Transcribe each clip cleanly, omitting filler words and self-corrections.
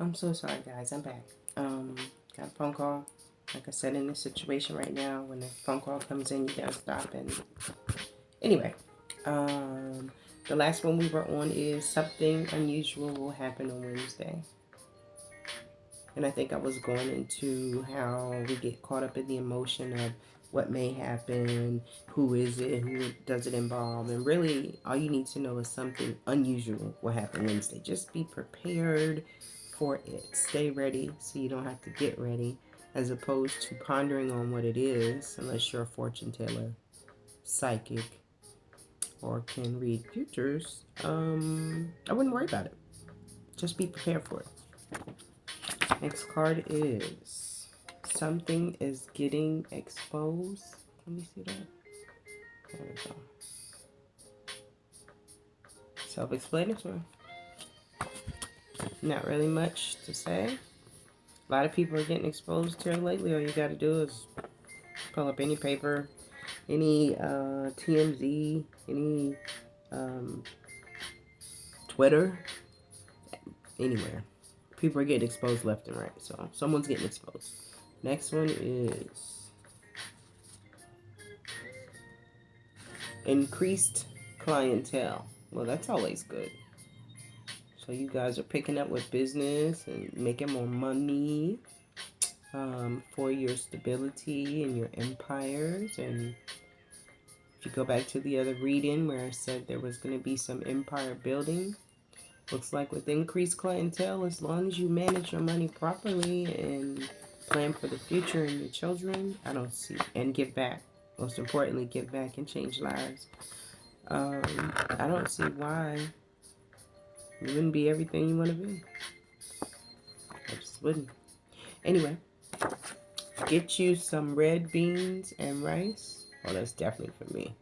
I'm so sorry, guys. I'm back. Got a phone call. Like I said, in this situation right now, when the phone call comes in, you gotta stop. And anyway, the last one we were on is something unusual will happen on Wednesday. And I think I was going into how we get caught up in the emotion of what may happen, who is it, who does it involve. And really, all you need to know is something unusual will happen Wednesday. Just be prepared for it. Stay ready so you don't have to get ready, as opposed to pondering on what it is, unless you're a fortune teller, psychic, or can read futures. I wouldn't worry about it. Just be prepared for it. Next card is something is getting exposed. Let me see that. There we go. Self-explanatory. Not really much to say. A lot of people are getting exposed here lately. All you got to do is pull up any paper, any TMZ, any Twitter, anywhere. People are getting exposed left and right. So someone's getting exposed. Next one is increased clientele. Well, that's always good. So you guys are picking up with business and making more money for your stability and your empires. And if you go back to the other reading where I said there was going to be some empire building, looks like with increased clientele, as long as you manage your money properly and plan for the future and your children, I don't see, and give back. Most importantly, give back and change lives. I don't see why you wouldn't be everything you want to be. I just wouldn't. Anyway, get you some red beans and rice. Oh, that's definitely for me.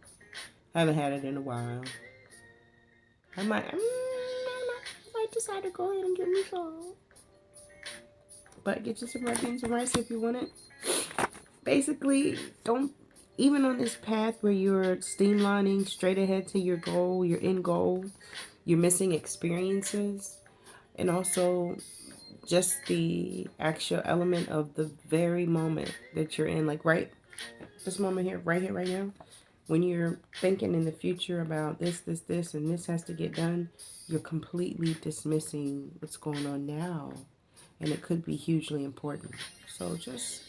I haven't had it in a while. I might decide to go ahead and get me some. But get you some red beans and rice if you want it. Basically, don't, even on this path where you're streamlining straight ahead to your goal, your end goal, you're missing experiences. And also just the actual element of the very moment that you're in. Like right, this moment here, right now. When you're thinking in the future about this, and this has to get done, you're completely dismissing what's going on now. And it could be hugely important. So just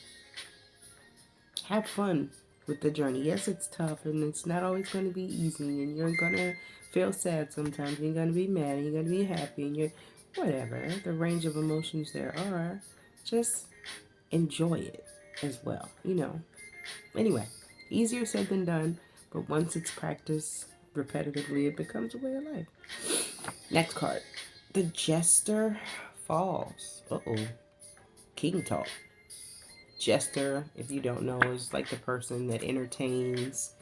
have fun with the journey. Yes, it's tough and it's not always going to be easy. And you're going to feel sad sometimes. You're going to be mad and you're going to be happy. And you're whatever. The range of emotions there are. Just enjoy it as well. You know. Anyway, easier said than done. But once it's practiced repetitively, it becomes a way of life. Next card. The Jester Falls. Uh-oh. King talk. Jester, if you don't know, is like the person that entertains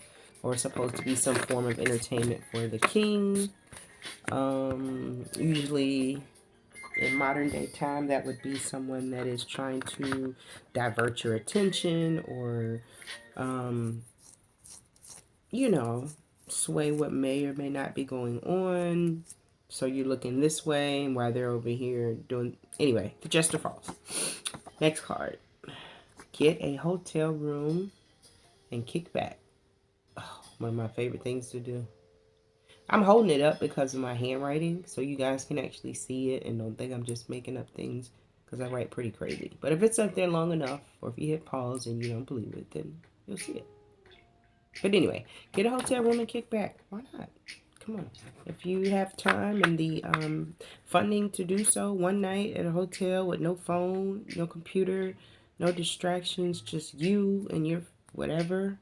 or supposed to be some form of entertainment for the king. Usually in modern day time, that would be someone that is trying to divert your attention or, you know, sway what may or may not be going on. So you're looking this way and while they're over here doing... Anyway, the Jester Falls. Next card. Get a hotel room and kick back. Oh, one of my favorite things to do. I'm holding it up because of my handwriting, so you guys can actually see it and don't think I'm just making up things because I write pretty crazy. But if it's up there long enough, or if you hit pause and you don't believe it, then you'll see it. But anyway, get a hotel room and kick back. Why not? Come on. If you have time and the funding to do so, one night at a hotel with no phone, no computer, no distractions, just you and your whatever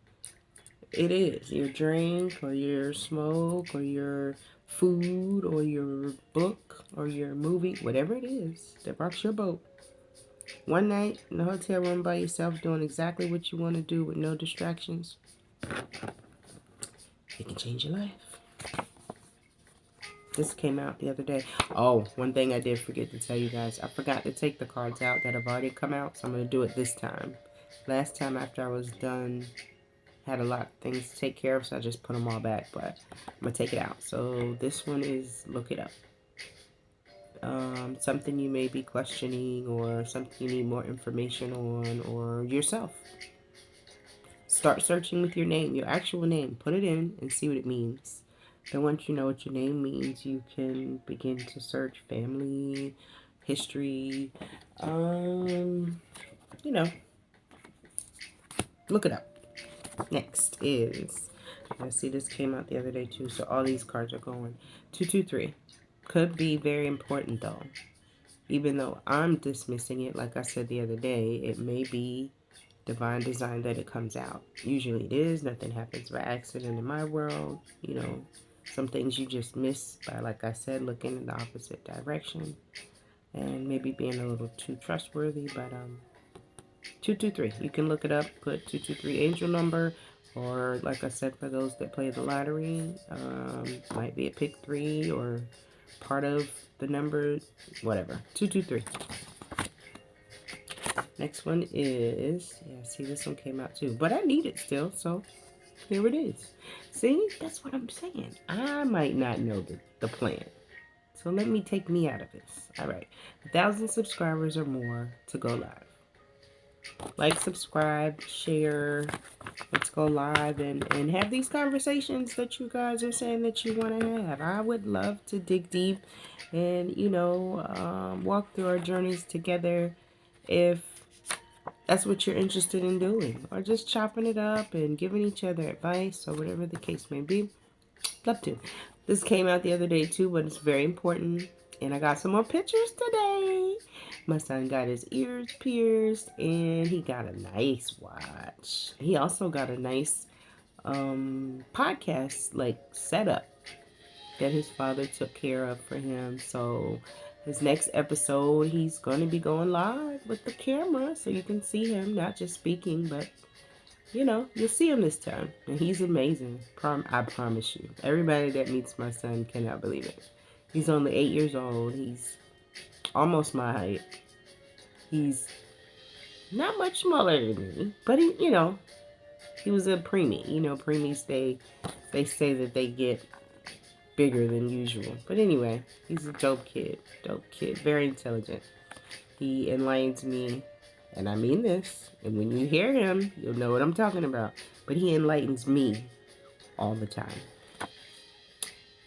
it is, your drink or your smoke or your food or your book or your movie, whatever it is that rocks your boat. One night in a hotel room by yourself doing exactly what you want to do with no distractions. It can change your life. This came out the other day. Oh, one thing I did forget to tell you guys. I forgot to take the cards out that have already come out, so I'm going to do it this time. Last time after I was done, had a lot of things to take care of, so I just put them all back, but I'm going to take it out. So this one is Look It Up. something you may be questioning or something you need more information on, or yourself. Start searching with your name, your actual name. Put it in and see what it means. Then once you know what your name means, you can begin to search family, history, you know, look it up. Next is, I see this came out the other day too, so all these cards are going. 223. Could be very important though. Even though I'm dismissing it, like I said the other day, it may be divine design that it comes out. Usually it is. Nothing happens by accident in my world. You know, some things you just miss by, like I said, looking in the opposite direction and maybe being a little too trustworthy. But 223, you can look it up. Put 223 angel number, or like I said, for those that play the lottery, might be a pick 3 or part of the number, whatever. 223. Next one is, yeah, see, this one came out too, but I need it still, so here it is. See, that's what I'm saying. I might not know the plan, so let me take me out of this. All right, 1,000 subscribers or more to go live. Like, subscribe, share. Let's go live and have these conversations that you guys are saying that you want to have. I would love to dig deep and, walk through our journeys together if that's what you're interested in doing. Or just chopping it up and giving each other advice or whatever the case may be. Love to. This came out the other day too, but it's very important. And I got some more pictures today. My son got his ears pierced and he got a nice watch. He also got a nice podcast like setup that his father took care of for him. So his next episode, he's going to be going live with the camera so you can see him, not just speaking, but you'll see him this time. And he's amazing. I promise you. Everybody that meets my son cannot believe it. He's only 8 years old. He's almost my height. He's not much smaller than me, but he was a preemie. Preemies, they say that they get bigger than usual. But anyway, he's a dope kid, very intelligent. He enlightens me, and I mean this, and when you hear him, you'll know what I'm talking about. But he enlightens me all the time.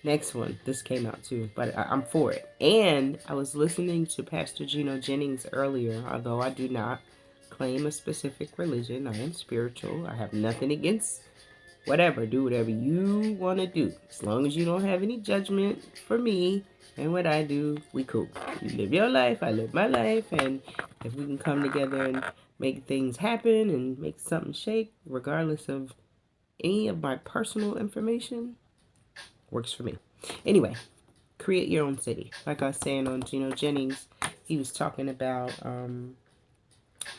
Next one, this came out too, but I'm for it. And I was listening to Pastor Gino Jennings earlier, although I do not claim a specific religion. I am spiritual. I have nothing against whatever. Do whatever you want to do. As long as you don't have any judgment for me and what I do, we cool. You live your life, I live my life, and if we can come together and make things happen and make something shake, regardless of any of my personal information, works for me. Anyway, create your own city. Like I was saying on Gino Jennings, he was talking about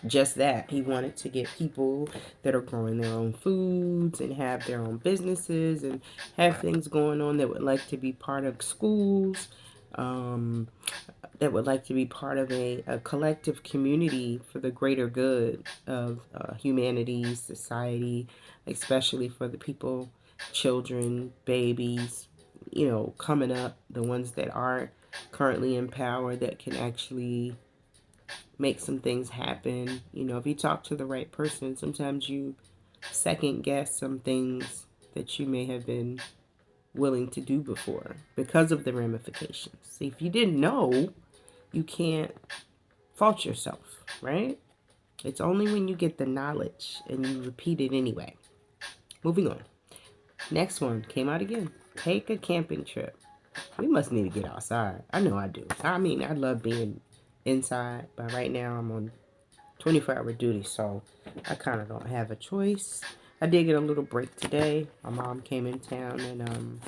just that. He wanted to get people that are growing their own foods and have their own businesses and have things going on that would like to be part of schools, that would like to be part of a collective community for the greater good of humanity, society, especially for the people, children, babies, coming up, the ones that aren't currently in power that can actually make some things happen. If you talk to the right person, sometimes you second guess some things that you may have been willing to do before because of the ramifications. See, if you didn't know, you can't fault yourself, right? It's only when you get the knowledge and you repeat it anyway. Moving on. Next one came out again. Take a camping trip. We must need to get outside. I know I do. I mean, I love being inside, but right now I'm on 24-hour duty, so I kind of don't have a choice. I did get a little break today. My mom came in town, and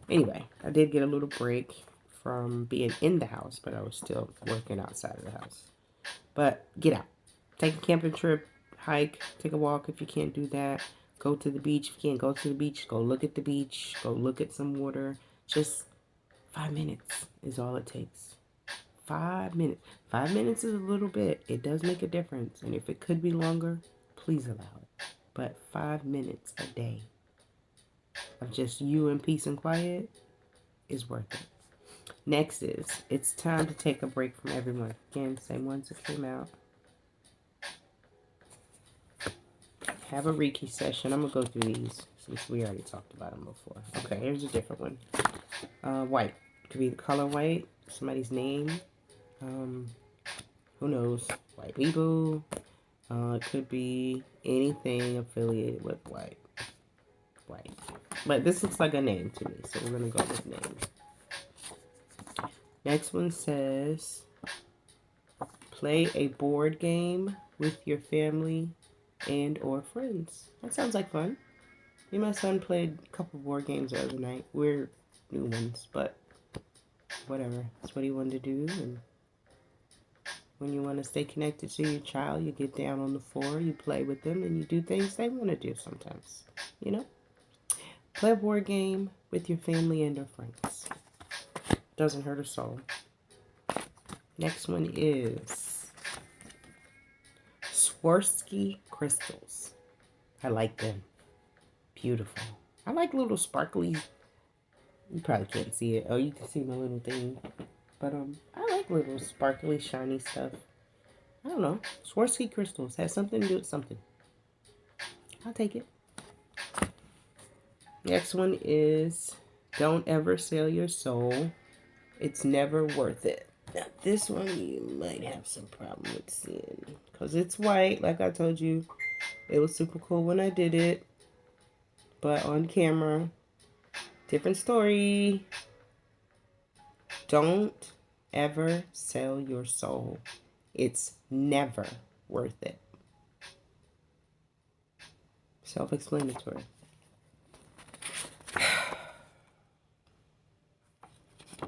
anyway, I did get a little break from being in the house, but I was still working outside of the house. But get out. Take a camping trip, hike, take a walk if you can't do that. Go to the beach. If you can't go to the beach, go look at the beach. Go look at some water. Just 5 minutes is all it takes. 5 minutes. 5 minutes is a little bit. It does make a difference. And if it could be longer, please allow it. But 5 minutes a day of just you in peace and quiet is worth it. Next is, it's time to take a break from everyone. Again, same ones that came out. Have a Reiki session. I'm going to go through these since we already talked about them before. Okay, here's a different one. White. Could be the color white, somebody's name. Who knows? White people. It could be anything affiliated with white. White. But this looks like a name to me, so we're going to go with name. Next one says, play a board game with your family and or friends. That sounds like fun. Me and my son played a couple board games the other night. We're new ones, but whatever. That's what he wanted to do. And when you want to stay connected to your child, you get down on the floor, you play with them, and you do things they want to do sometimes. You know? Play a board game with your family and or friends. Doesn't hurt a soul. Next one is Swarovski crystals. I like them. Beautiful. I like little sparkly. You probably can't see it. Oh, you can see my little thing. But I like little sparkly, shiny stuff. I don't know. Swarovski crystals has something to do with something. I'll take it. Next one is don't ever sell your soul. It's never worth it. Now, this one you might have some problem with seeing because it's white. Like I told you, it was super cool when I did it. But on camera, different story. Don't ever sell your soul. It's never worth it. Self-explanatory.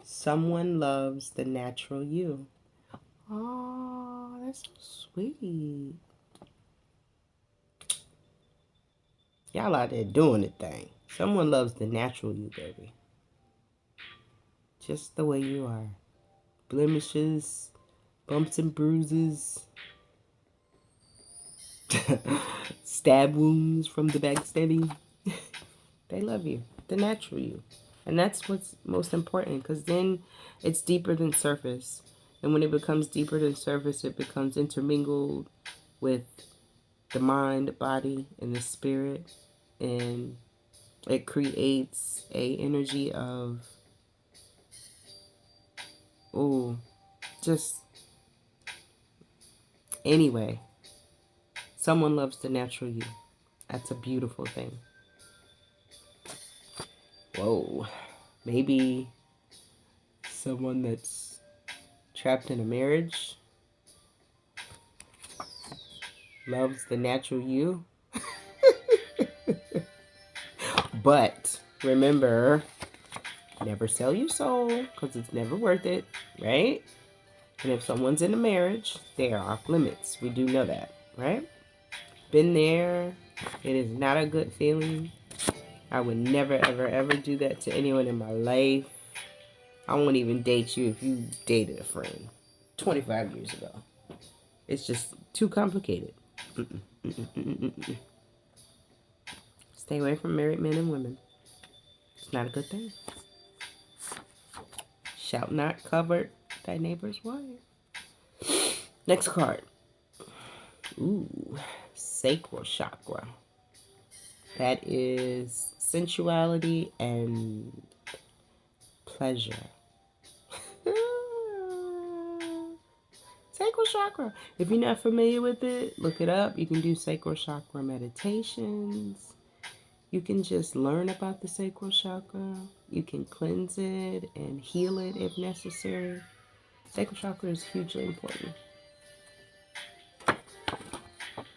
Someone loves the natural you. Oh, that's so sweet. Y'all out there doing the thing. Someone loves the natural you, baby. Just the way you are. Blemishes, bumps and bruises, stab wounds from the backstabbing. They love you. The natural you. And that's what's most important, because then it's deeper than surface. And when it becomes deeper than surface, it becomes intermingled with the mind, body, and the spirit. And it creates a energy of, just, anyway. Someone loves the natural you. That's a beautiful thing. Whoa. Maybe someone that's trapped in a marriage loves the natural you. But remember, never sell your soul because it's never worth it, right? And if someone's in a marriage, they are off limits. We do know that, right? Been there. It is not a good feeling. I would never, ever, ever do that to anyone in my life. I won't even date you if you dated a friend 25 years ago. It's just too complicated. Stay away from married men and women. It's not a good thing. Shalt not covet thy neighbor's wife. Next card. Ooh, sacral chakra. That is sensuality and pleasure. Sacral chakra. If you're not familiar with it, look it up. You can do sacral chakra meditations. You can just learn about the sacral chakra. You can cleanse it and heal it if necessary. Sacral chakra is hugely important.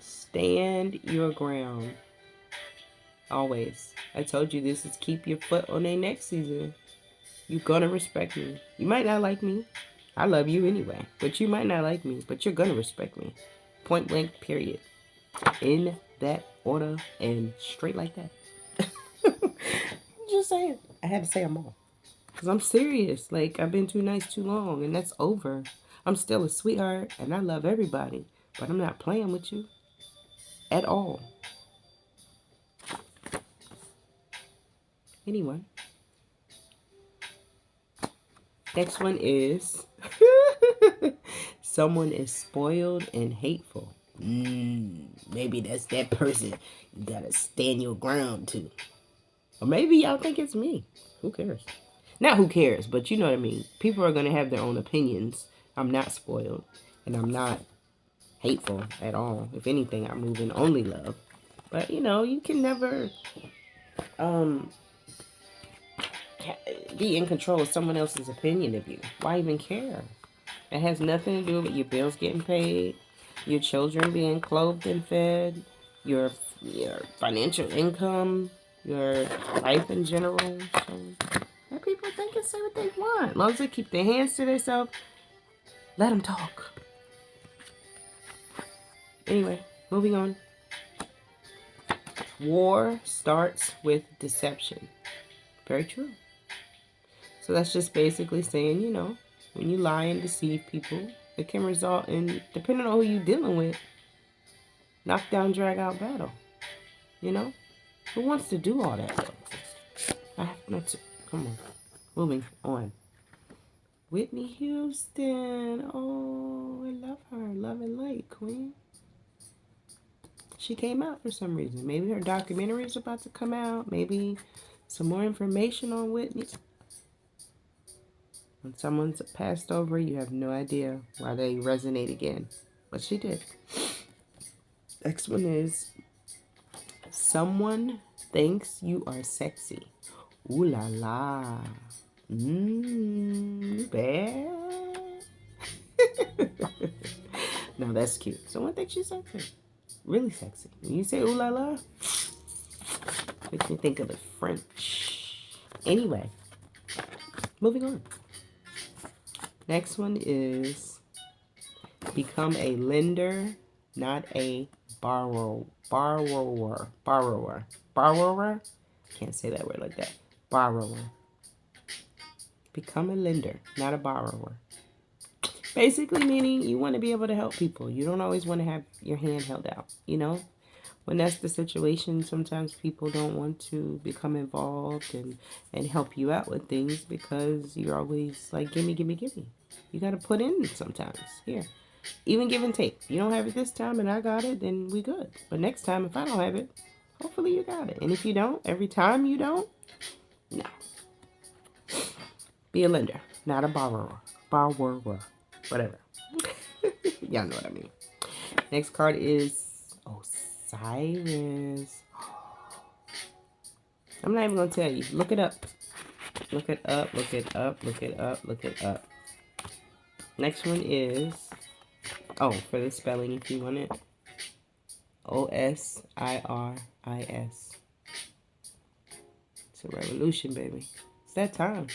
Stand your ground. Always. I told you this is keep your foot on their next season. You're gonna respect me. You might not like me. I love you anyway. But you might not like me. But you're gonna respect me. Point blank, period. In that order and straight like that. I'm just saying. I had to say them all. Because I'm serious. Like, I've been too nice too long. And that's over. I'm still a sweetheart. And I love everybody. But I'm not playing with you. At all. Anyway. Next one is someone is spoiled and hateful. Maybe that's that person you gotta stand your ground to. Or maybe y'all think it's me. Who cares? Not who cares, but you know what I mean. People are gonna have their own opinions. I'm not spoiled, and I'm not hateful at all. If anything, I move in only love. But you know, you can never um be in control of someone else's opinion of you. Why even care? It has nothing to do with your bills getting paid, your children being clothed and fed, your financial income, your life in general. So let people think and say what they want. As long as they keep their hands to themselves, let them talk. Anyway, moving on. War starts with deception. Very true. So that's just basically saying, you know, when you lie and deceive people, it can result in, depending on who you're dealing with, knockdown, drag out battle. You know? Who wants to do all that though? I have not to. Come on. Moving on. Whitney Houston. Oh, I love her. Love and light, queen. She came out for some reason. Maybe her documentary is about to come out. Maybe some more information on Whitney. When someone's passed over, you have no idea why they resonate again. But she did. Next one is someone thinks you are sexy. Ooh la la. Bad. No, that's cute. Someone thinks you're sexy. Really sexy. When you say ooh la la, makes me think of the French. Anyway, moving on. Next one is become a lender, not a borrower. Can't say that word like that. Borrower. Become a lender, not a borrower. Basically meaning you want to be able to help people. You don't always want to have your hand held out, you know? When that's the situation, sometimes people don't want to become involved and help you out with things because you're always like, gimme. You got to put in sometimes. Here. Even give and take. You don't have it this time and I got it, then we good. But next time, if I don't have it, hopefully you got it. And if you don't, every time you don't, no. Be a lender, not a borrower. Whatever. Y'all know what I mean. Next card is Osiris. I'm not even going to tell you. Look it up. Look it up. Next one is, for the spelling if you want it, Osiris. It's a revolution, baby. It's that time.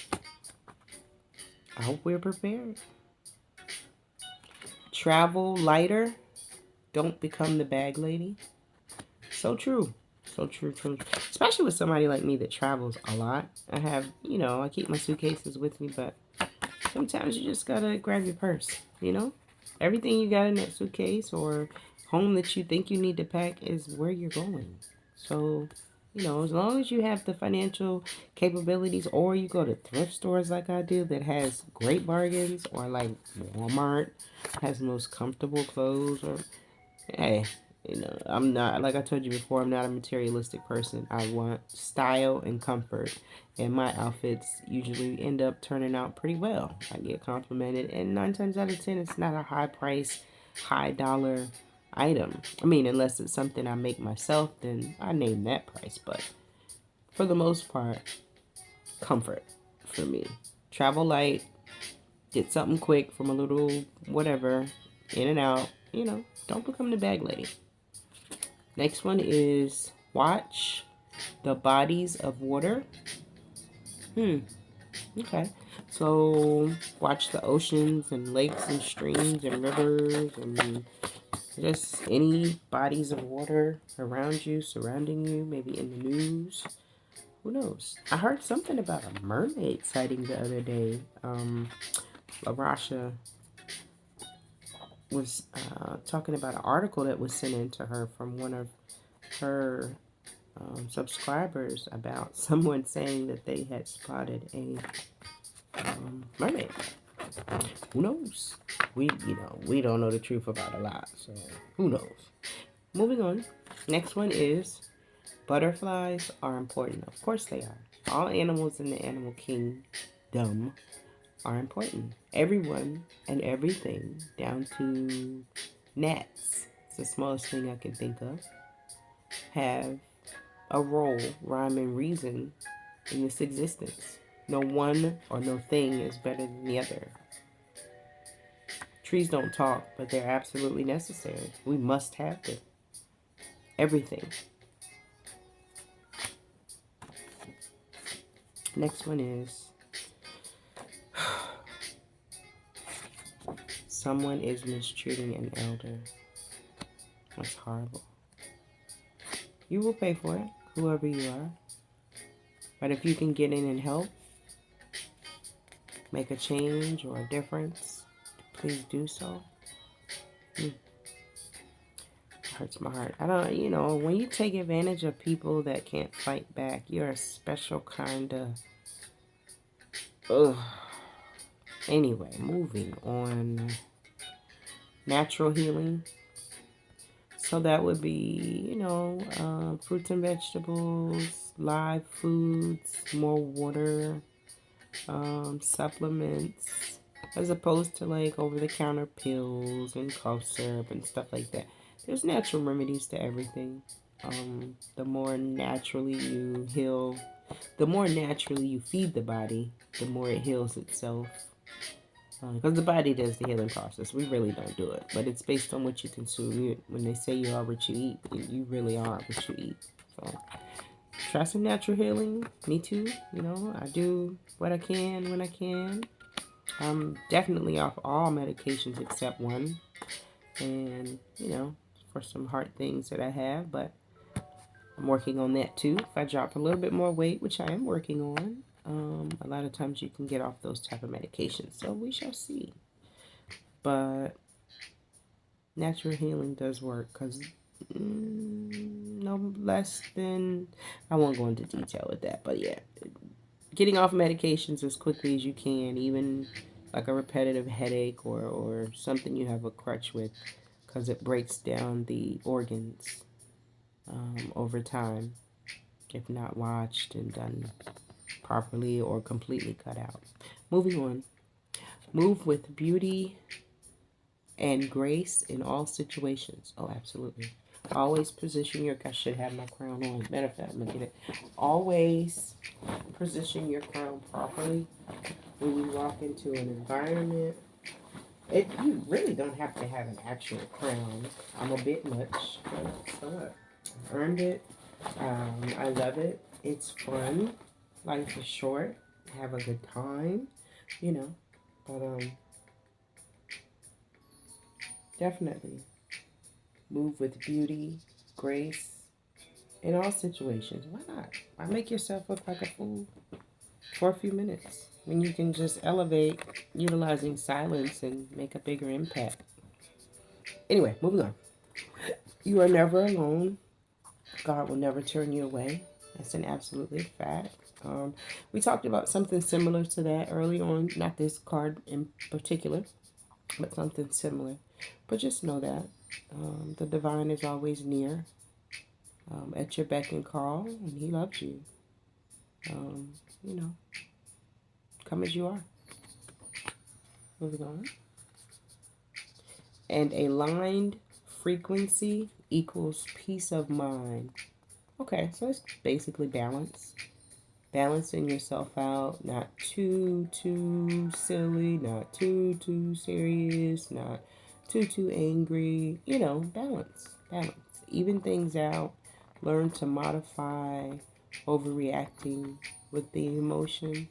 I hope we're prepared. Travel lighter. Don't become the bag lady. So true. So true. Especially with somebody like me that travels a lot. I keep my suitcases with me, but sometimes you just gotta grab your purse, you know? Everything you got in that suitcase or home that you think you need to pack is where you're going. So, as long as you have the financial capabilities or you go to thrift stores like I do that has great bargains, or like Walmart has the most comfortable clothes, or hey, I'm not, like I told you before, I'm not a materialistic person. I want style and comfort, and my outfits usually end up turning out pretty well. I get complimented, and 9 times out of 10, it's not a high price, high dollar item. I mean, unless it's something I make myself, then I name that price. But for the most part, comfort for me. Travel light, get something quick from a little whatever, in and out. Don't become the bag lady. Next one is watch the bodies of water. Okay. So watch the oceans and lakes and streams and rivers and just any bodies of water around you, surrounding you, maybe in the news. Who knows? I heard something about a mermaid sighting the other day. LaRasha was talking about an article that was sent in to her from one of her subscribers about someone saying that they had spotted Mermaid. Who knows? We don't know the truth about a lot, so who knows? Moving on. Next one is butterflies are important. Of course they are. All animals in the animal kingdom are important. Everyone and everything, down to gnats, it's the smallest thing I can think of, have a role, rhyme, and reason in this existence. No one or no thing is better than the other. Trees don't talk, but they're absolutely necessary. We must have them. Everything. Next one is someone is mistreating an elder. That's horrible. You will pay for it, whoever you are. But if you can get in and help, make a change or a difference, please do so. It hurts my heart. When you take advantage of people that can't fight back, you're a special kind of... Ugh. Anyway, moving on. Natural healing. So that would be, fruits and vegetables, live foods, more water, supplements, as opposed to like over-the-counter pills and cough syrup and stuff like that. There's natural remedies to everything. The more naturally you heal, the more naturally you feed the body, the more it heals itself. Because the body does the healing process. We really don't do it. But it's based on what you consume. When they say you are what you eat, you really are what you eat. So try some natural healing. Me too. I do what I can when I can. I'm definitely off all medications except one. And, for some heart things that I have. But I'm working on that too. If I drop a little bit more weight, which I am working on, a lot of times you can get off those type of medications. So we shall see. But natural healing does work because no less than... I won't go into detail with that. But yeah, getting off medications as quickly as you can, even like a repetitive headache or something you have a crutch with, because it breaks down the organs over time if not watched and done properly or completely cut out. Moving on. Move with beauty and grace in all situations. Oh, absolutely. Always position your... I should have my crown on. Matter of fact, I'm going to get it. Always position your crown properly when you walk into an environment. You really don't have to have an actual crown. I'm a bit much, but so what? I earned it. I love it. It's fun. Life is short. Have a good time, But definitely move with beauty, grace in all situations. Why not? Why make yourself look like a fool for a few minutes when you can just elevate utilizing silence and make a bigger impact? Anyway, moving on. You are never alone. God will never turn you away. That's an absolutely fact. We talked about something similar to that early on. Not this card in particular, but something similar. But just know that the divine is always near, at your beck and call, and he loves you. You know, come as you are. Moving on. And aligned frequency equals peace of mind. Okay, so it's basically balance. Balancing yourself out, not too silly, not too serious, not too angry. Balance. Even things out. Learn to modify overreacting with the emotion.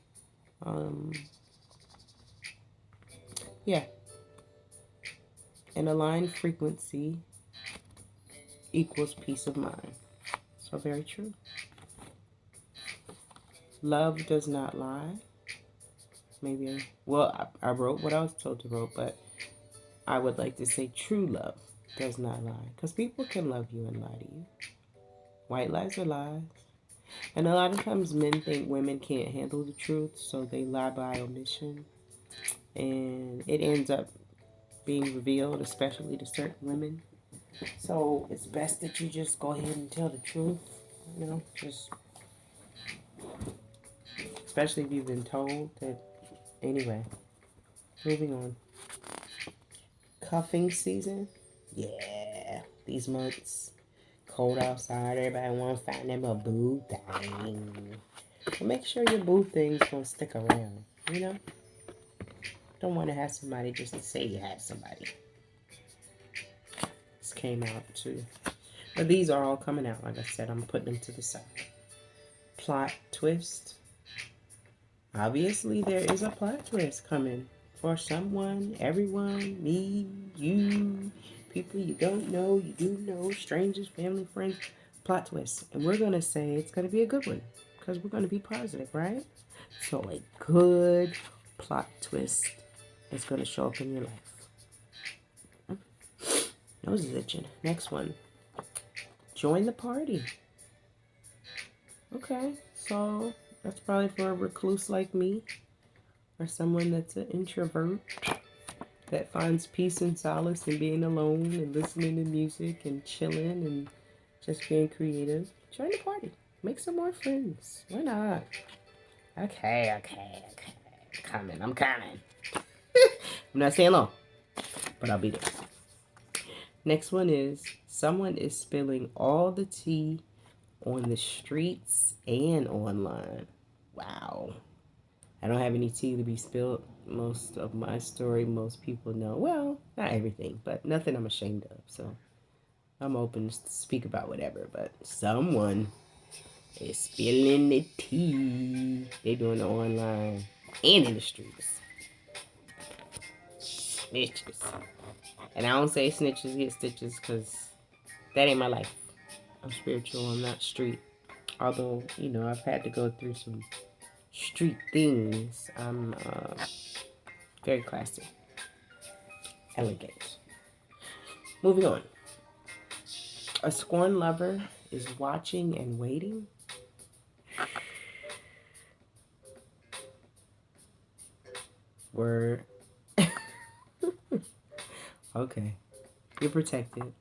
Yeah. An aligned frequency equals peace of mind. So very true. Love does not lie. I wrote what I was told to write, but I would like to say true love does not lie. Because people can love you and lie to you. White lies are lies. And a lot of times men think women can't handle the truth, so they lie by omission. And it ends up being revealed, especially to certain women. So it's best that you just go ahead and tell the truth. Just especially if you've been told that. Anyway, moving on. Cuffing season. Yeah, these months. Cold outside. Everybody want to find them a boo thing. But make sure your boo thing's going to stick around. Don't want to have somebody just to say you have somebody. This came out too. But these are all coming out. Like I said, I'm putting them to the side. Plot twist. Obviously, there is a plot twist coming for someone, everyone, me, you, people you don't know, you do know, strangers, family, friends. Plot twist. And we're going to say it's going to be a good one because we're going to be positive, right? So a good plot twist is going to show up in your life. Nose is itching. Next one. Join the party. Okay, so that's probably for a recluse like me, or someone that's an introvert that finds peace and solace in being alone and listening to music and chilling and just being creative. Join the party. Make some more friends. Why not? Okay. I'm coming. I'm not staying long, but I'll be there. Next one is someone is spilling all the tea on the streets and online. Wow. I don't have any tea to be spilled. Most of my story, most people know. Well, not everything, but nothing I'm ashamed of. So I'm open to speak about whatever. But someone is spilling the tea. They doing it online and in the streets. Snitches. And I don't say snitches get stitches because that ain't my life. I'm spiritual. I'm not street. Although, I've had to go through some street things. I'm very classy, elegant. Moving on. A scorned lover is watching and waiting. Word. Okay. You're protected.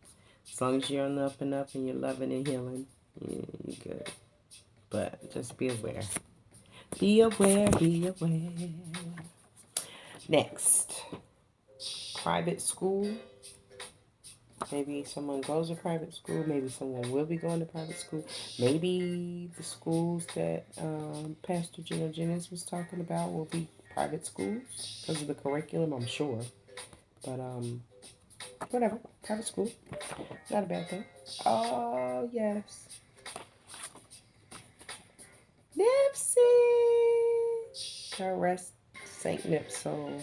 As long as you're on the up and up and you're loving and healing, you're good. But just be aware. Be aware. Next. Private school. Maybe someone goes to private school. Maybe someone will be going to private school. Maybe the schools that Pastor Gino Jennings was talking about will be private schools because of the curriculum, I'm sure. But whatever. Private school. Not a bad thing. Oh, yes. Nipsey. God rest Saint Nip's soul.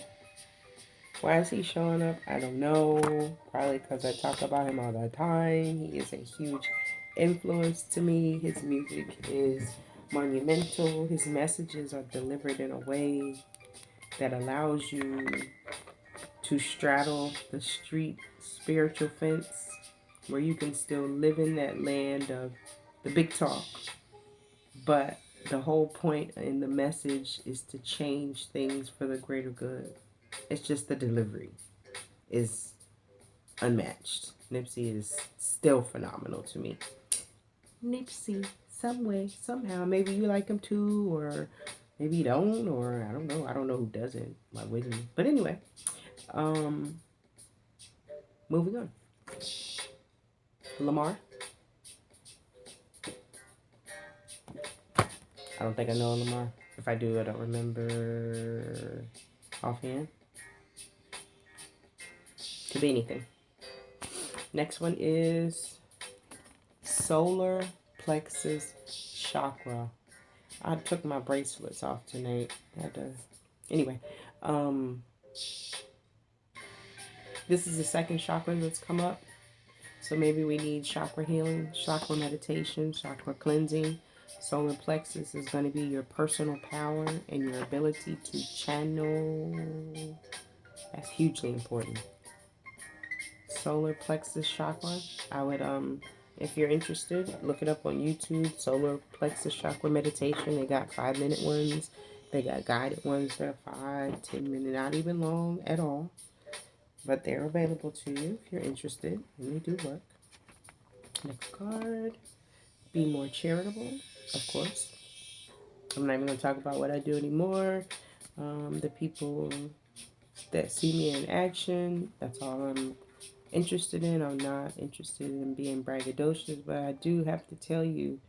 Why is he showing up? I don't know. Probably because I talk about him all the time. He is a huge influence to me. His music is monumental. His messages are delivered in a way that allows you to straddle the street spiritual fence where you can still live in that land of the big talk. But the whole point in the message is to change things for the greater good. It's just the delivery is unmatched. Nipsey is still phenomenal to me. Nipsey, some way, somehow. Maybe you like him too, or maybe you don't, or I don't know. I don't know who doesn't. Why wouldn't you? But anyway, moving on. Lamar. I don't think I know Lamar. If I do, I don't remember offhand. Could be anything. Next one is solar plexus chakra. I took my bracelets off tonight. Anyway, this is the second chakra that's come up. So maybe we need chakra healing, chakra meditation, chakra cleansing. Solar plexus is going to be your personal power and your ability to channel. That's hugely important. Solar plexus chakra. I would if you're interested, look it up on YouTube. Solar plexus chakra meditation. They got 5-minute ones. They got guided ones that are 5, 10 minutes, not even long at all. But they're available to you if you're interested, and they do work. Next card. Be more charitable, of course. I'm not even going to talk about what I do anymore. The people that see me in action, that's all I'm interested in. I'm not interested in being braggadocious, but I do have to tell you,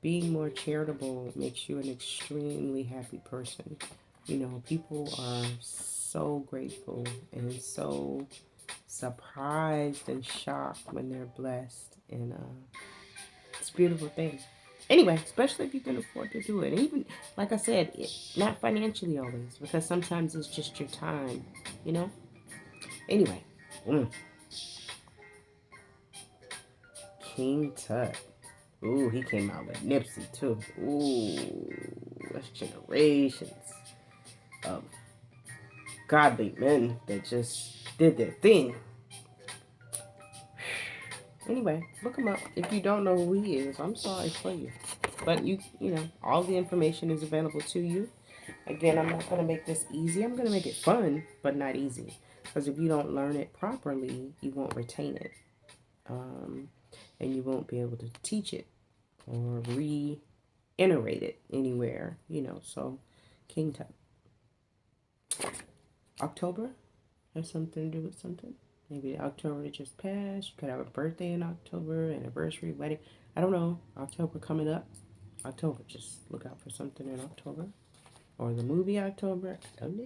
being more charitable makes you an extremely happy person. You know, people are so grateful and so surprised and shocked when they're blessed, and it's a beautiful thing. Anyway, especially if you can afford to do it. And even, like I said, not financially always, because sometimes it's just your time, you know? Anyway, King Tut. Ooh, he came out with Nipsey, too. Ooh, that's generations of godly men that just did their thing. Anyway, look him up. If you don't know who he is, I'm sorry for you. But you know, all the information is available to you. Again, I'm not going to make this easy. I'm going to make it fun, but not easy. Because if you don't learn it properly, you won't retain it. And you won't be able to teach it or reiterate it anywhere, you know. So, King Tut. October has something to do with something. Maybe October just passed. You could have a birthday in October, anniversary, wedding. I don't know. October coming up. October, just look out for something in October. Or the movie October. I don't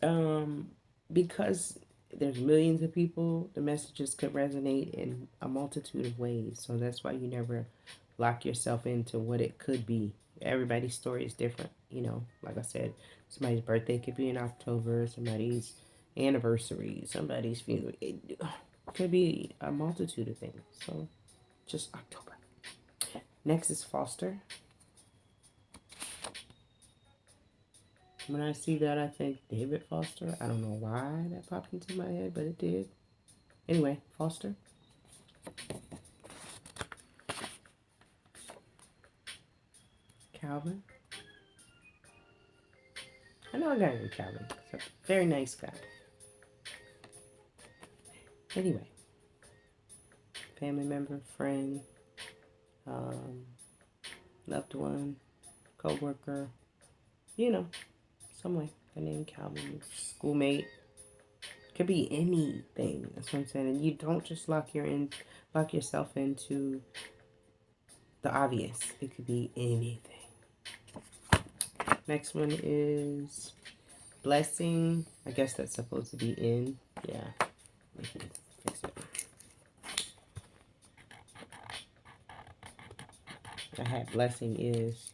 know. Because there's millions of people, the messages could resonate in a multitude of ways. So that's why you never lock yourself into what it could be. Everybody's story is different. You know, like I said, somebody's birthday could be in October, somebody's anniversary, somebody's funeral. It could be a multitude of things. So just October. Next is Foster. When I see that, I think David Foster. I don't know why that popped into my head, but it did. Anyway, Foster. Calvin. I know a guy named Calvin. He's a very nice guy. Anyway, family member, friend, loved one, co-worker, you know, some way. The name Calvin, schoolmate. Could be anything. That's what I'm saying. And you don't just lock yourself into the obvious. It could be anything. Next one is blessing. I guess that's supposed to be in. Yeah. Fix it. I had blessing is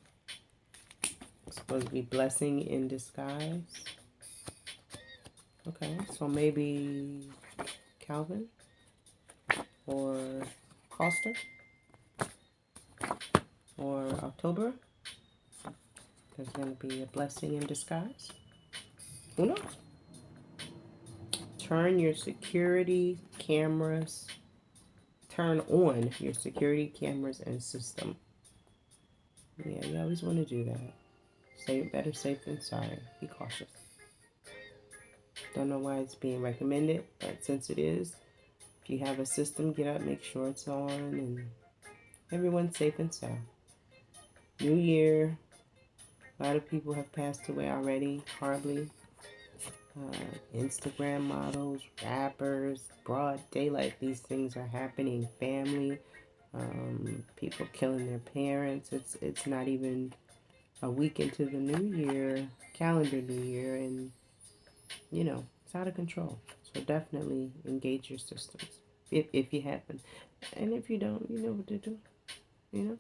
supposed to be blessing in disguise. Okay, so maybe Calvin or Foster or October. There's going to be a blessing in disguise. Who knows? Turn your security cameras. Turn on your security cameras and system. Yeah, you always want to do that. Better safe than sorry. Be cautious. Don't know why it's being recommended, but since it is, if you have a system, get up, make sure it's on, and everyone's safe and sound. New Year. A lot of people have passed away already, horribly. Instagram models, rappers, broad daylight, these things are happening. Family, people killing their parents. It's not even a week into the new year, calendar new year, and you know, it's out of control. So definitely engage your systems if you happen. And if you don't, you know what to do. You know?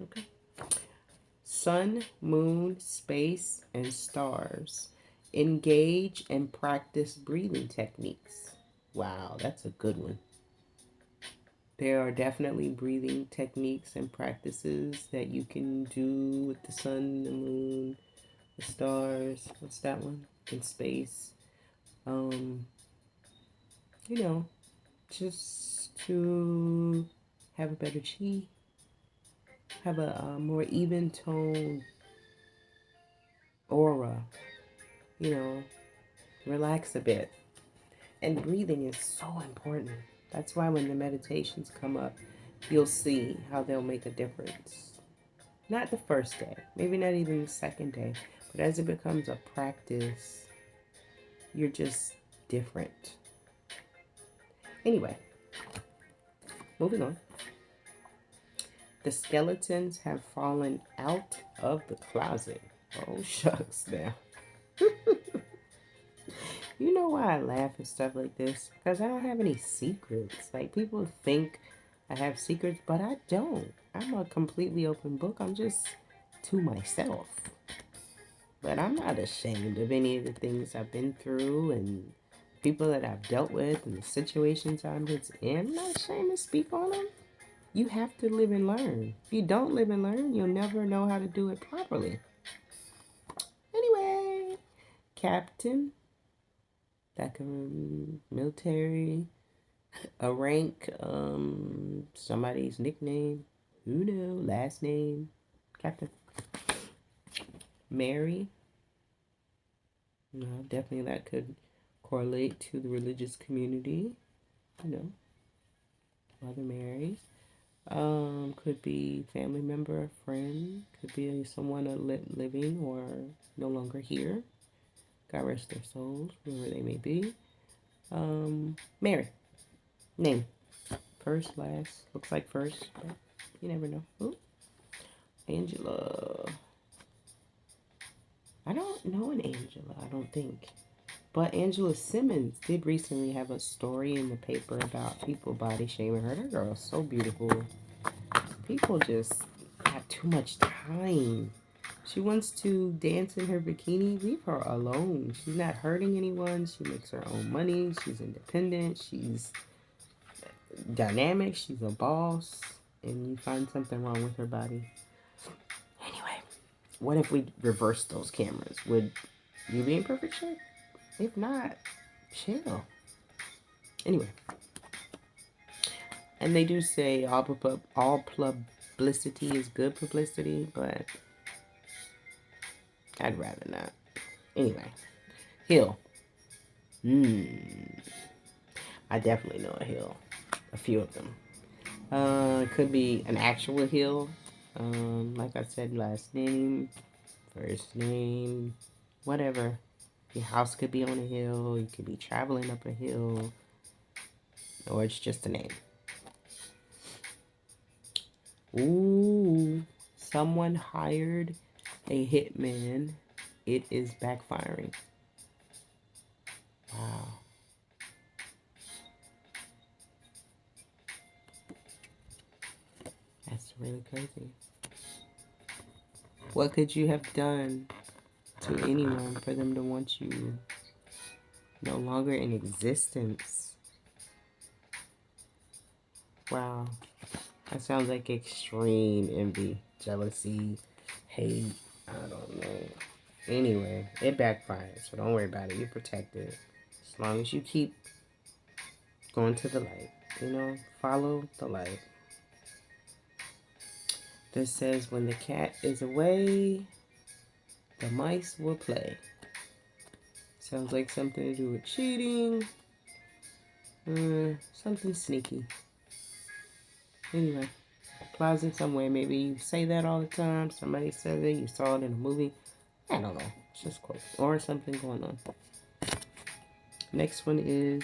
Okay. Sun, moon, space, and stars. Engage and practice breathing techniques. Wow, that's a good one. There are definitely breathing techniques and practices that you can do with the sun, the moon, the stars. What's that one? In space. You know, just to have a better chi, have a more even tone aura, you know, relax a bit. And breathing is so important. That's why when the meditations come up, you'll see how they'll make a difference. Not the first day, maybe not even the second day, but as it becomes a practice, you're just different. Anyway, moving on. The skeletons have fallen out of the closet. Oh, shucks now. You know why I laugh at stuff like this? Because I don't have any secrets. Like, people think I have secrets, but I don't. I'm a completely open book. I'm just to myself. But I'm not ashamed of any of the things I've been through and people that I've dealt with and the situations I'm in. I'm not ashamed to speak on them. You have to live and learn. If you don't live and learn, you'll never know how to do it properly. Anyway, captain, like a military, a rank, somebody's nickname, who knows, last name, captain. Mary, no, definitely that could correlate to the religious community, you know, Mother Mary. Could be family member, friend, could be someone living or no longer here. God rest their souls, wherever they may be. Mary, name, first, last, looks like first, but you never know. Ooh. Angela. I don't know an Angela, I don't think. But Angela Simmons did recently have a story in the paper about people body shaming her. That girl is so beautiful. People just have too much time. She wants to dance in her bikini. Leave her alone. She's not hurting anyone. She makes her own money. She's independent. She's dynamic. She's a boss. And you find something wrong with her body. Anyway, what if we reverse those cameras? Would you be in perfect shape? If not, chill. Anyway. And they do say all publicity is good publicity, but I'd rather not. Anyway, hill. I definitely know a hill. A few of them. It could be an actual hill. Like I said, last name, first name, whatever. Your house could be on a hill. You could be traveling up a hill. Or it's just a name. Ooh, someone hired a hitman. It is backfiring. Wow. That's really crazy. What could you have done to anyone for them to want you no longer in existence? Wow. That sounds like extreme envy, jealousy, hate. I don't know. Anyway, it backfired, so don't worry about it. You're protected. As long as you keep going to the light, follow the light. This says, when the cat is away, the mice will play. Sounds like something to do with cheating. Something sneaky. Anyway, applies in some way. Maybe you say that all the time. Somebody says it. You saw it in a movie. I don't know. It's just close. Or something going on. Next one is,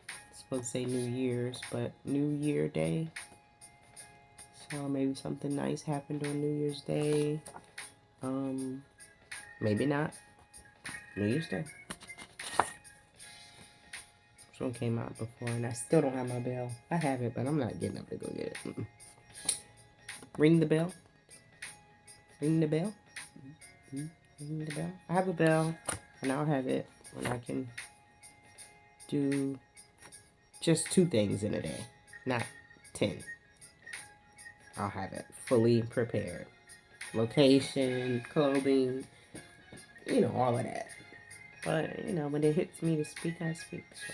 I'm supposed to say New Year's, but New Year Day. So maybe something nice happened on New Year's Day. Maybe not. New Year's Day. This one came out before, and I still don't have my bell. I have it, but I'm not getting up to go get it. Ring the bell. Ring the bell. Ring the bell. I have a bell, and I'll have it when I can do just 2 things in a day, not 10. I'll have it fully prepared. Location, clothing, all of that. But, when it hits me to speak, I speak. So.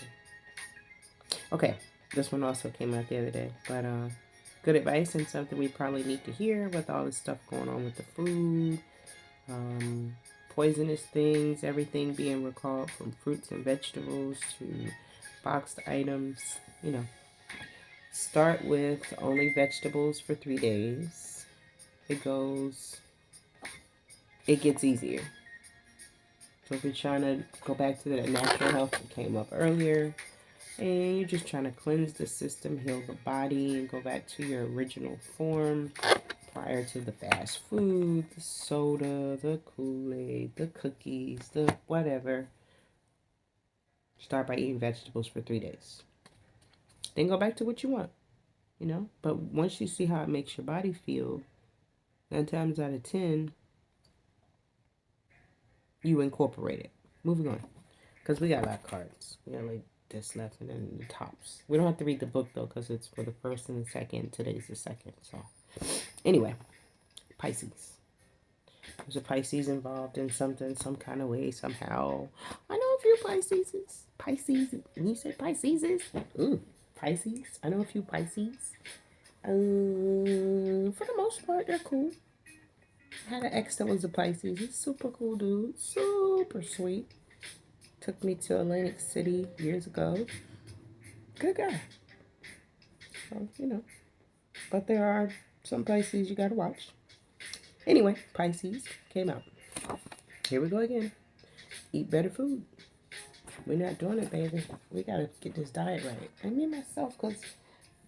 Okay, this one also came out the other day, but good advice and something we probably need to hear with all this stuff going on with the food, poisonous things, everything being recalled from fruits and vegetables to boxed items. You know, start with only vegetables for 3 days. It gets easier. So if you're trying to go back to that natural health that came up earlier, and you're just trying to cleanse the system, heal the body, and go back to your original form prior to the fast food, the soda, the Kool-Aid, the cookies, the whatever. Start by eating vegetables for 3 days. Then go back to what you want, you know? But once you see how it makes your body feel, 9 times out of 10, you incorporate it. Moving on. Because we got a lot of cards. We got like this left and then the tops. We don't have to read the book though because it's for the first and the second. Today's the second. So anyway, Pisces. There's a Pisces involved in something, some kind of way, somehow. I know a few Pisces. Pisces. When you say Pisces, Pisces. I know a few Pisces. For the most part, they're cool. I had an ex that was a Pisces. He's super cool, dude. Super sweet. Took me to Atlantic City years ago. Good guy. So, you know. But there are some Pisces you gotta watch. Anyway, Pisces came out. Here we go again. Eat better food. We're not doing it, baby. We gotta get this diet right. I mean myself, because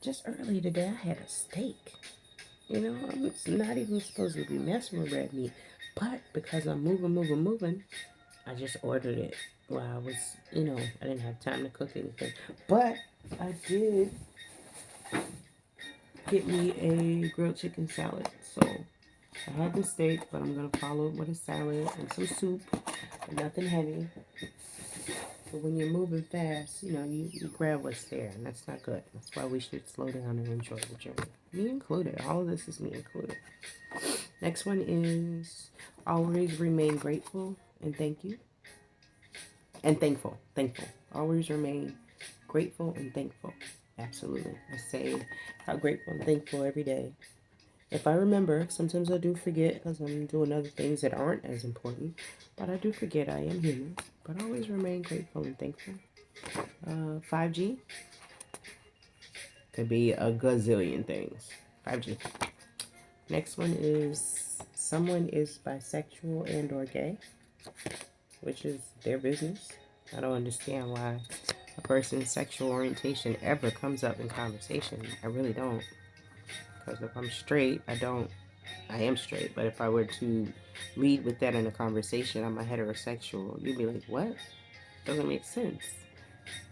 just earlier today I had a steak. You know, I'm not even supposed to be messing with red meat. But because I'm moving, I just ordered it while I was, you know, I didn't have time to cook anything. But I did get me a grilled chicken salad. So I had the steak, but I'm going to follow it with a salad and some soup. And nothing heavy. But when you're moving fast, you know, you grab what's there. And that's not good. That's why we should slow down and enjoy the journey. Me included. All of this is me included. Next one is always remain grateful and thank you. And thankful. Always remain grateful and thankful. Absolutely. I say how grateful and thankful every day. If I remember, sometimes I do forget because I'm doing other things that aren't as important. But I do forget I am human. But always remain grateful and thankful. 5G. Could be a gazillion things. 5G. Next one is someone is bisexual and or gay, which is their business. I don't understand why a person's sexual orientation ever comes up in conversation. I really don't. Because if I'm straight, I am straight. But if I were to lead with that in a conversation, I'm a heterosexual, you'd be like, what? Doesn't make sense.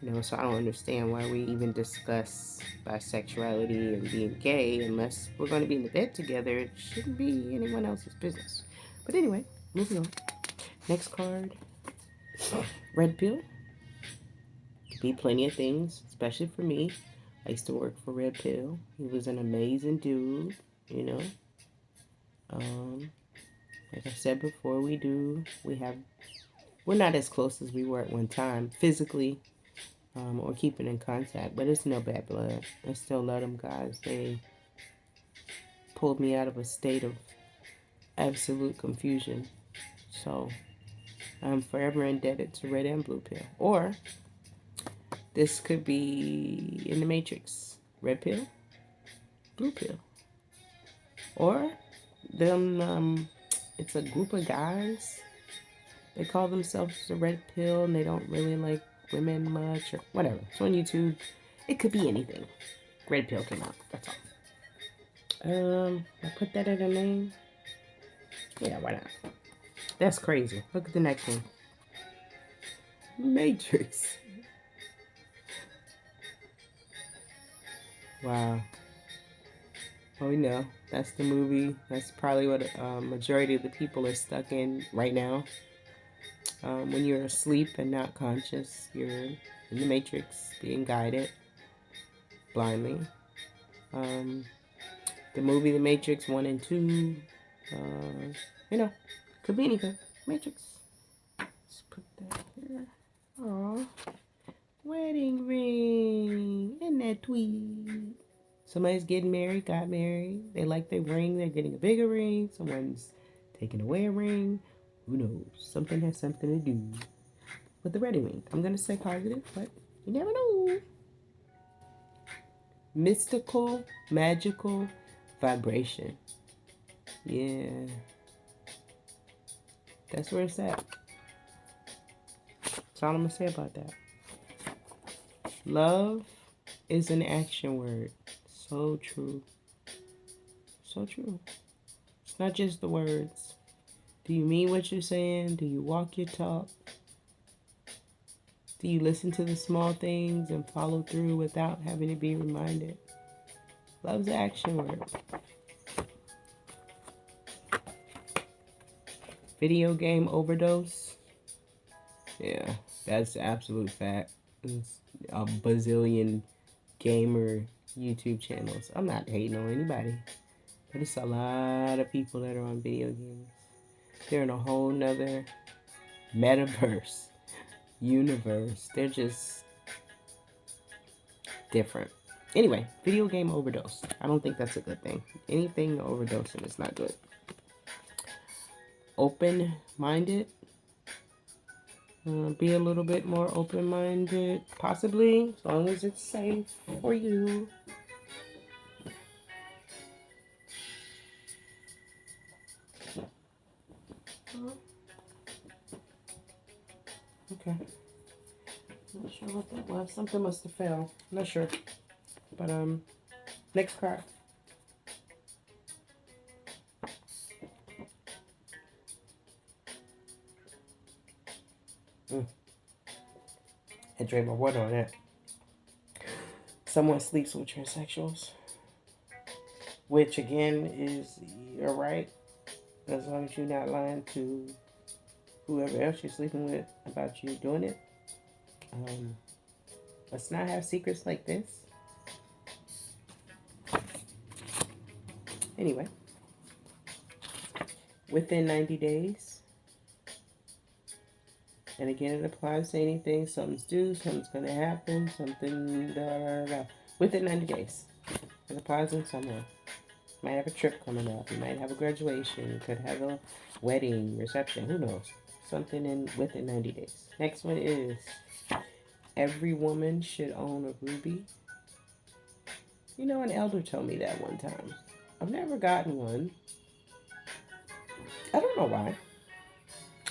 You know, so I don't understand why we even discuss bisexuality and being gay unless we're going to be in the bed together. It shouldn't be anyone else's business. But anyway, moving on. Next card. Red pill. Could be plenty of things, especially for me. I used to work for Red Pill. He was an amazing dude, you know. Like I said before, we're not as close as we were at one time, physically, or keeping in contact, but it's no bad blood. I still love them guys. They pulled me out of a state of absolute confusion. So I'm forever indebted to Red and Blue Pill. Or this could be in the Matrix. Red Pill, Blue Pill. Or them, it's a group of guys. They call themselves the Red Pill and they don't really like women much or whatever. It's on YouTube. It could be anything. Red Pill came out. That's all. I put that in a name. Yeah, why not? That's crazy. Look at the next one. Matrix. Wow. Oh, we know. That's the movie. That's probably what majority of the people are stuck in right now. When you're asleep and not conscious, you're in the Matrix, being guided blindly. The movie The Matrix 1 and 2, you know, could be anything. Matrix. Let's put that here. Aww. Wedding ring. tweet. Somebody's getting married, got married. They like their ring. They're getting a bigger ring. Someone's taking away a ring. Who knows? Something has something to do with the wedding ring. I'm going to say positive, but you never know. Mystical, magical vibration. Yeah. That's where it's at. That's all I'm going to say about that. Love is an action word. So true. So true. It's not just the words. Do you mean what you're saying? Do you walk your talk? Do you listen to the small things and follow through without having to be reminded? Love's an action word. Video game overdose. Yeah, that's the absolute fact. It's a bazillion gamer YouTube channels. I'm not hating on anybody, but it's a lot of people that are on video games. They're in a whole nother metaverse, universe. They're just different. Anyway, video game overdose. I don't think that's a good thing. Anything overdosing is not good. Open-minded. Be a little bit more open-minded, possibly, as long as it's safe for you. Okay. Not sure what that was. Something must have fell. Not sure. But next card. I drank my water on that. Someone sleeps with transsexuals, which again is you're right, as long as you're not lying to whoever else you're sleeping with about you doing it. Let's not have secrets like this. Anyway, within 90 days, and again, it applies to anything. Something's due, something's going to happen, something, da, da, da. Within 90 days. It applies in some way. You might have a trip coming up. You might have a graduation. You could have a wedding, reception. Who knows? Something within 90 days. Next one is every woman should own a ruby. You know, an elder told me that one time. I've never gotten one. I don't know why.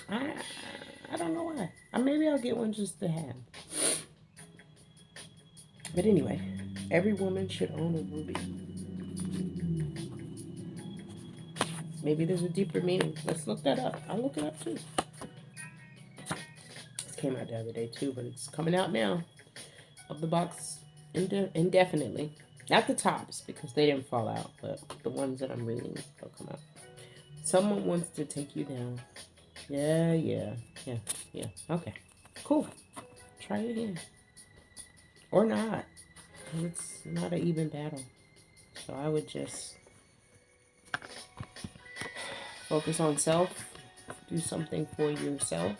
I don't know why. Maybe I'll get one just to have. But anyway, every woman should own a ruby. Maybe there's a deeper meaning. Let's look that up. I'll look it up too. This came out the other day too, but it's coming out now. Of the box indefinitely. Not the tops, because they didn't fall out, but the ones that I'm reading will come out. Someone wants to take you down. Yeah. Okay. Cool. Try it again. Or not. It's not an even battle. So I would just focus on self. Do something for yourself.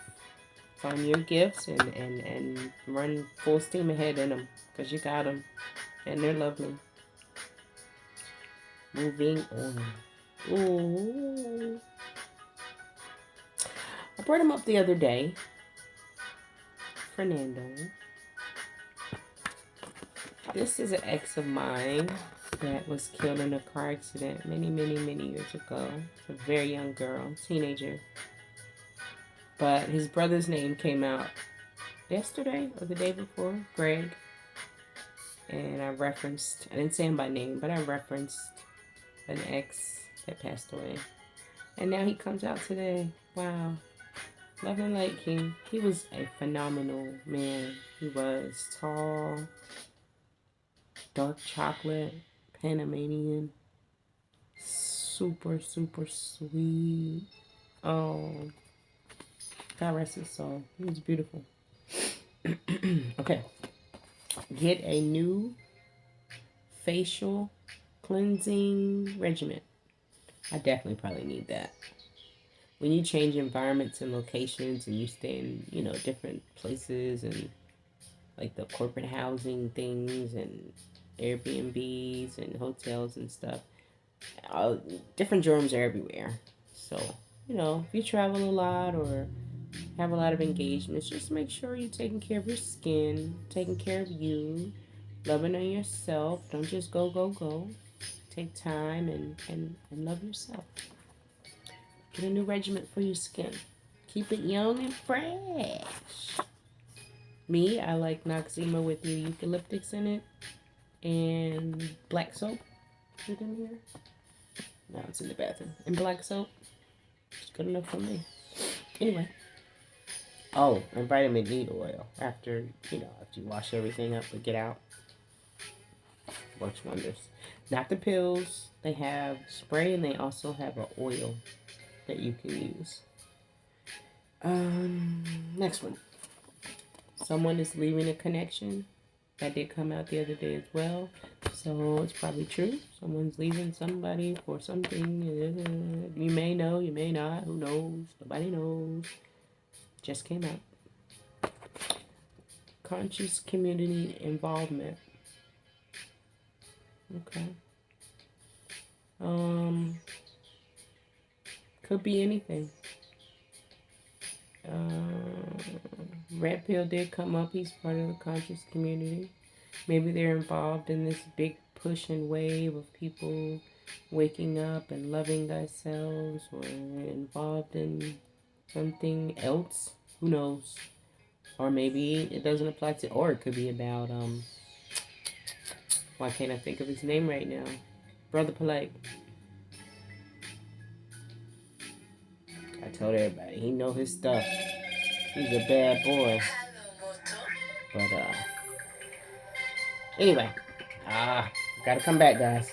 Find your gifts and run full steam ahead in them. Because you got them. And they're lovely. Moving on. Ooh. I brought him up the other day. Fernando. This is an ex of mine that was killed in a car accident many years ago. A very young girl, teenager. But his brother's name came out yesterday or the day before, Greg. And I didn't say him by name, but I referenced an ex that passed away. And now he comes out today. Wow. Love and Light King. He was a phenomenal man. He was tall, dark chocolate, Panamanian, super sweet. Oh, God rest his soul. He was beautiful. Okay. Get a new facial cleansing regimen. I definitely probably need that. When you change environments and locations and you stay in, different places and like the corporate housing things and Airbnbs and hotels and stuff. Uh, Different germs are everywhere. So, if you travel a lot or have a lot of engagements, just make sure you're taking care of your skin, taking care of you, loving on yourself. Don't just go, go, go. Take time and love yourself. Get a new regimen for your skin. Keep it young and fresh. Me, I like Noxzema with new eucalyptics in it and black soap. Is it in here? No, it's in the bathroom. And black soap. It's good enough for me. Anyway. Oh, and vitamin D oil. After you wash everything up and get out. Works wonders. Not the pills. They have spray and they also have an oil that you can use. Next one. Someone is leaving a connection. That did come out the other day as well. So it's probably true. Someone's leaving somebody for something. You may know, you may not. Who knows? Nobody knows. Just came out. Conscious community involvement. Okay. Could be anything. Red Pill did come up. He's part of the conscious community. Maybe they're involved in this big push and wave of people waking up and loving themselves, or involved in something else. Who knows? Or maybe it doesn't apply to, or it could be about, why can't I think of his name right now? Brother Polite. I told everybody, he know his stuff. He's a bad boy. But, anyway. Gotta come back, guys.